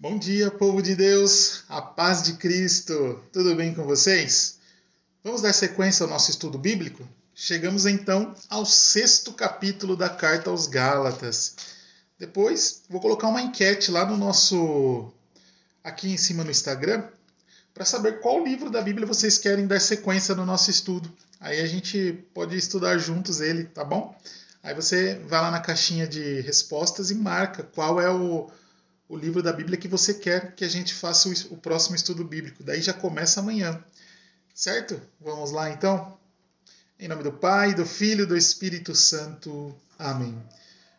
Bom dia, povo de Deus, a paz de Cristo, tudo bem com vocês? Vamos dar sequência ao nosso estudo bíblico? Chegamos então ao 6º capítulo da carta aos Gálatas. Depois vou colocar uma enquete lá no aqui em cima no Instagram, para saber qual livro da Bíblia vocês querem dar sequência no nosso estudo. Aí a gente pode estudar juntos ele, tá bom? Aí você vai lá na caixinha de respostas e marca qual é o livro da Bíblia que você quer que a gente faça o próximo estudo bíblico. Daí já começa amanhã. Certo? Vamos lá então? Em nome do Pai, do Filho e do Espírito Santo. Amém.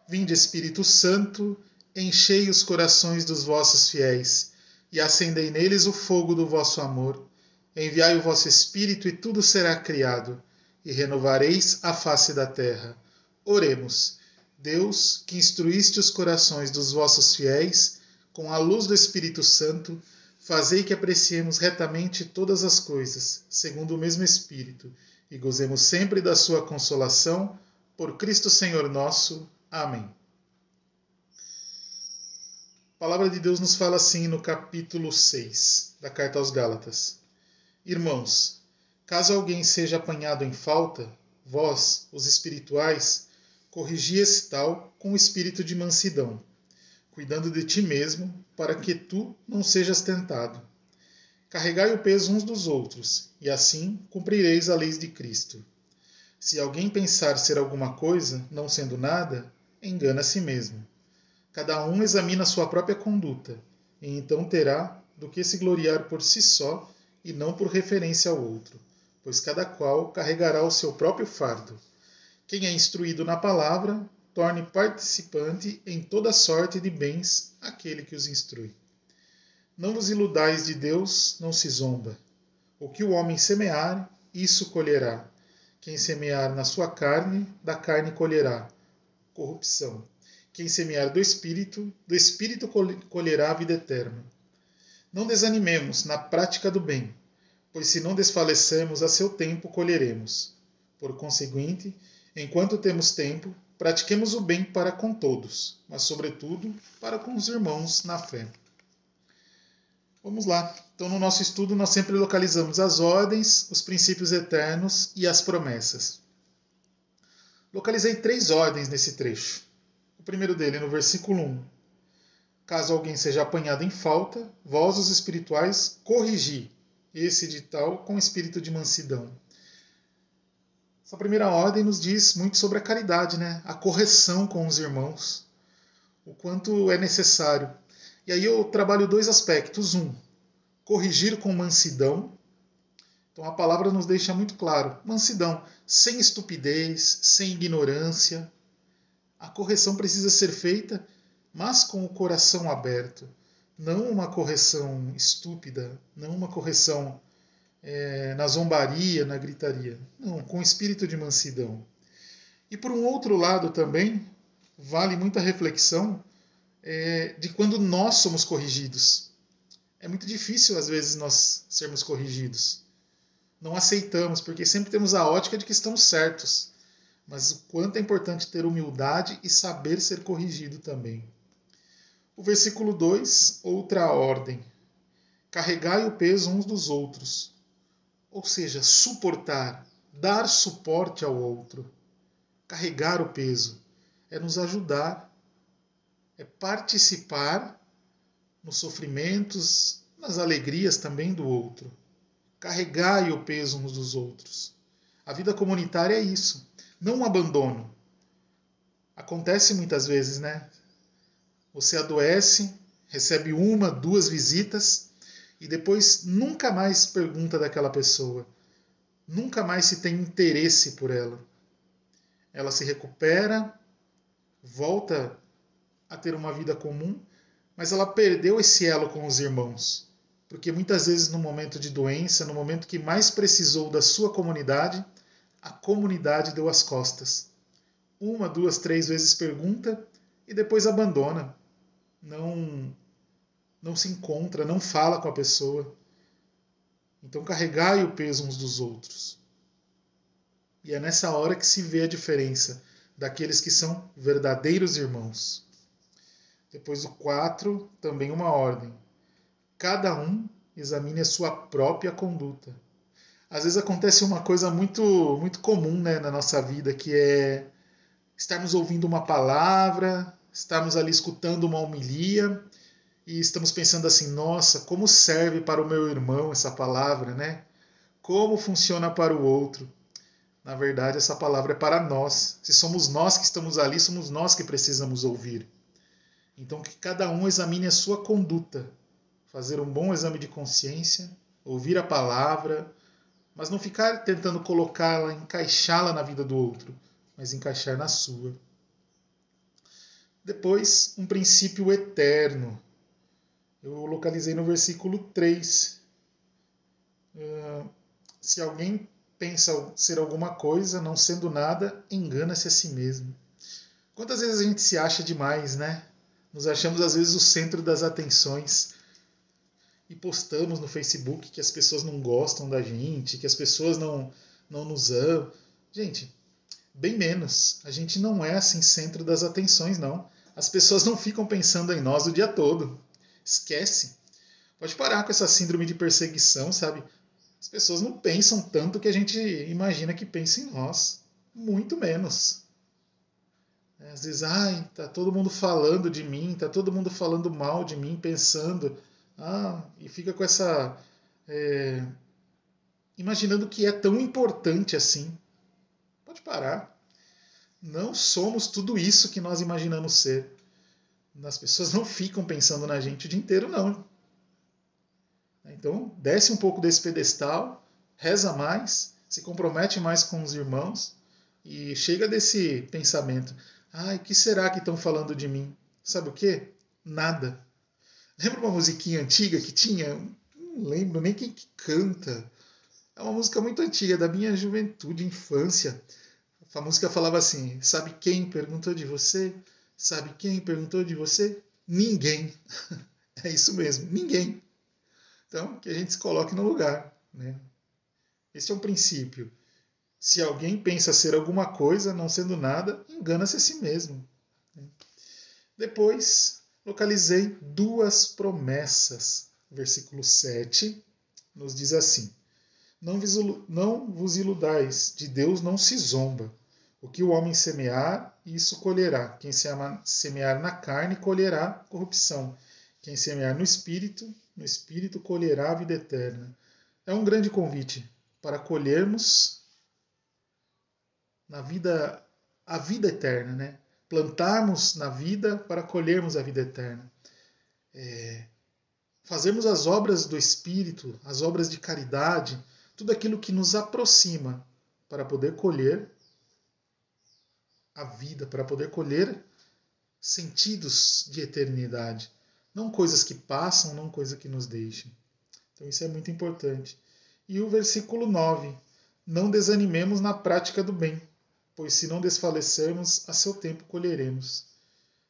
Vinde, Espírito Santo, enchei os corações dos vossos fiéis e acendei neles o fogo do vosso amor. Enviai o vosso Espírito e tudo será criado, e renovareis a face da terra. Oremos. Deus, que instruíste os corações dos vossos fiéis, com a luz do Espírito Santo, fazei que apreciemos retamente todas as coisas, segundo o mesmo Espírito, e gozemos sempre da sua consolação, por Cristo Senhor nosso. Amém. A palavra de Deus nos fala assim no capítulo 6 da Carta aos Gálatas. Irmãos, caso alguém seja apanhado em falta, vós, os espirituais, corrigi esse tal com o espírito de mansidão, cuidando de ti mesmo, para que tu não sejas tentado. Carregai o peso uns dos outros, e assim cumprireis a lei de Cristo. Se alguém pensar ser alguma coisa, não sendo nada, engana a si mesmo. Cada um examina a sua própria conduta, e então terá do que se gloriar por si só, e não por referência ao outro, pois cada qual carregará o seu próprio fardo. Quem é instruído na palavra, torne participante em toda sorte de bens aquele que os instrui. Não vos iludais de Deus, não se zomba. O que o homem semear, isso colherá. Quem semear na sua carne, da carne colherá corrupção. Quem semear do Espírito colherá a vida eterna. Não desanimemos na prática do bem, pois se não desfalecermos a seu tempo, colheremos. Por conseguinte, enquanto temos tempo, pratiquemos o bem para com todos, mas sobretudo para com os irmãos na fé. Vamos lá. Então, no nosso estudo, nós sempre localizamos as ordens, os princípios eternos e as promessas. Localizei 3 ordens nesse trecho. O primeiro dele, no versículo 1. Caso alguém seja apanhado em falta, vós, os espirituais, corrigi esse de tal com espírito de mansidão. Essa primeira ordem nos diz muito sobre a caridade, né? A correção com os irmãos, o quanto é necessário. E aí eu trabalho 2 aspectos. Corrigir com mansidão. Então a palavra nos deixa muito claro. Mansidão, sem estupidez, sem ignorância. A correção precisa ser feita, mas com o coração aberto. Não uma correção estúpida, não uma correção na zombaria, na gritaria. Não, com espírito de mansidão. E por um outro lado também, vale muita reflexão de quando nós somos corrigidos. É muito difícil, às vezes, nós sermos corrigidos. Não aceitamos, porque sempre temos a ótica de que estamos certos. Mas o quanto é importante ter humildade e saber ser corrigido também. O versículo 2, outra ordem. Carregai o peso uns dos outros. Ou seja, suportar, dar suporte ao outro. Carregar o peso é nos ajudar, é participar nos sofrimentos, nas alegrias também do outro. Carregai o peso uns dos outros. A vida comunitária é isso, não um abandono. Acontece muitas vezes, né? Você adoece, recebe 1, 2 visitas e depois nunca mais pergunta daquela pessoa. Nunca mais se tem interesse por ela. Ela se recupera, volta a ter uma vida comum, mas ela perdeu esse elo com os irmãos. Porque muitas vezes no momento de doença, no momento que mais precisou da sua comunidade, a comunidade deu as costas. 1, 2, 3 vezes pergunta e depois abandona. Não se encontra, não fala com a pessoa. Então carregai o peso uns dos outros. E é nessa hora que se vê a diferença daqueles que são verdadeiros irmãos. Depois o 4, também uma ordem. Cada um examine a sua própria conduta. Às vezes acontece uma coisa muito comum, né, na nossa vida, que é estarmos ouvindo uma palavra, estarmos ali escutando uma homilia e estamos pensando assim, nossa, como serve para o meu irmão essa palavra, né? Como funciona para o outro? Na verdade, essa palavra é para nós. Se somos nós que estamos ali, somos nós que precisamos ouvir. Então, que cada um examine a sua conduta, fazer um bom exame de consciência, ouvir a palavra, mas não ficar tentando colocá-la, encaixá-la na vida do outro, mas encaixar na sua. Depois, um princípio eterno. Eu localizei no versículo 3. Se alguém pensa ser alguma coisa, não sendo nada, engana-se a si mesmo. Quantas vezes a gente se acha demais, né? Nos achamos às vezes o centro das atenções e postamos no Facebook que as pessoas não gostam da gente, que as pessoas não nos amam. Gente, bem menos. A gente não é assim centro das atenções, não. As pessoas não ficam pensando em nós o dia todo. Esquece. Pode parar com essa síndrome de perseguição, sabe? As pessoas não pensam tanto que a gente imagina que pensa em nós. Muito menos. Às vezes, tá todo mundo falando de mim, tá todo mundo falando mal de mim, pensando. E fica com essa. Imaginando que é tão importante assim. Pode parar. Não somos tudo isso que nós imaginamos ser. As pessoas não ficam pensando na gente o dia inteiro, não. Então, desce um pouco desse pedestal, reza mais, se compromete mais com os irmãos e chega desse pensamento. O que será que estão falando de mim? Sabe o quê? Nada. Lembra uma musiquinha antiga que tinha? Não lembro nem quem que canta. É uma música muito antiga, da minha juventude, infância. A música falava assim, sabe quem perguntou de você? Sabe quem perguntou de você? Ninguém. É isso mesmo, ninguém. Então, que a gente se coloque no lugar. Né? Esse é um princípio. Se alguém pensa ser alguma coisa, não sendo nada, engana-se a si mesmo. Depois, localizei 2 promessas. Versículo 7 nos diz assim: não vos iludais, de Deus não se zomba. O que o homem semear, isso colherá. Quem semear na carne, colherá corrupção. Quem semear no Espírito colherá a vida eterna. É um grande convite para colhermos na vida a vida eterna, né? Plantarmos na vida para colhermos a vida eterna. Fazermos as obras do Espírito, as obras de caridade, tudo aquilo que nos aproxima para poder colher a vida, para poder colher sentidos de eternidade. Não coisas que passam, não coisas que nos deixam. Então isso é muito importante. E o versículo 9. Não desanimemos na prática do bem, pois se não desfalecermos, a seu tempo colheremos.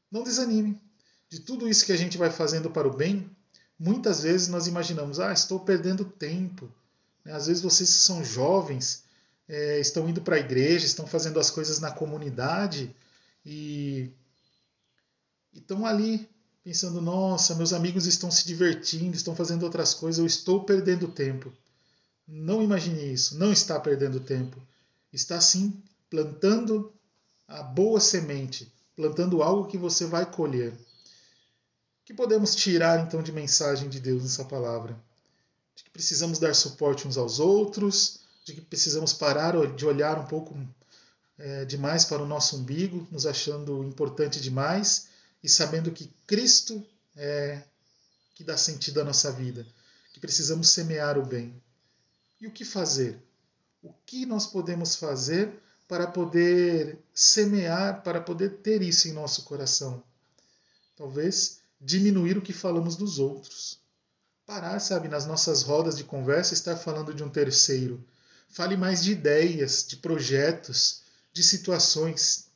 Não desanime. De tudo isso que a gente vai fazendo para o bem, muitas vezes nós imaginamos, estou perdendo tempo. Às vezes vocês que são jovens, estão indo para a igreja, estão fazendo as coisas na comunidade e estão ali pensando, nossa, meus amigos estão se divertindo, estão fazendo outras coisas, eu estou perdendo tempo. Não imagine isso, não está perdendo tempo. Está sim plantando a boa semente, plantando algo que você vai colher. O que podemos tirar então de mensagem de Deus nessa palavra? De que precisamos dar suporte uns aos outros, de que precisamos parar de olhar um pouco demais para o nosso umbigo, nos achando importante demais e sabendo que Cristo é que dá sentido à nossa vida, que precisamos semear o bem. E o que fazer? O que nós podemos fazer para poder semear, para poder ter isso em nosso coração? Talvez diminuir o que falamos dos outros. Parar, sabe, nas nossas rodas de conversa, estar falando de um terceiro. Fale mais de ideias, de projetos, de situações,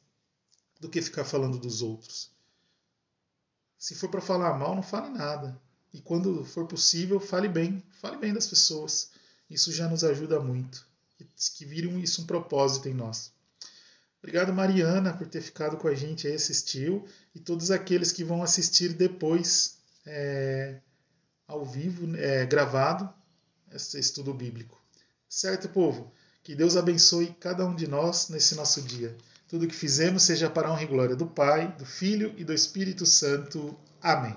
do que ficar falando dos outros. Se for para falar mal, não fale nada. E quando for possível, fale bem das pessoas. Isso já nos ajuda muito. Que vire isso um propósito em nós. Obrigado, Mariana, por ter ficado com a gente aí, assistiu. E todos aqueles que vão assistir depois, ao vivo, gravado, esse estudo bíblico. Certo, povo? Que Deus abençoe cada um de nós nesse nosso dia. Tudo que fizemos seja para a honra e glória do Pai, do Filho e do Espírito Santo. Amém.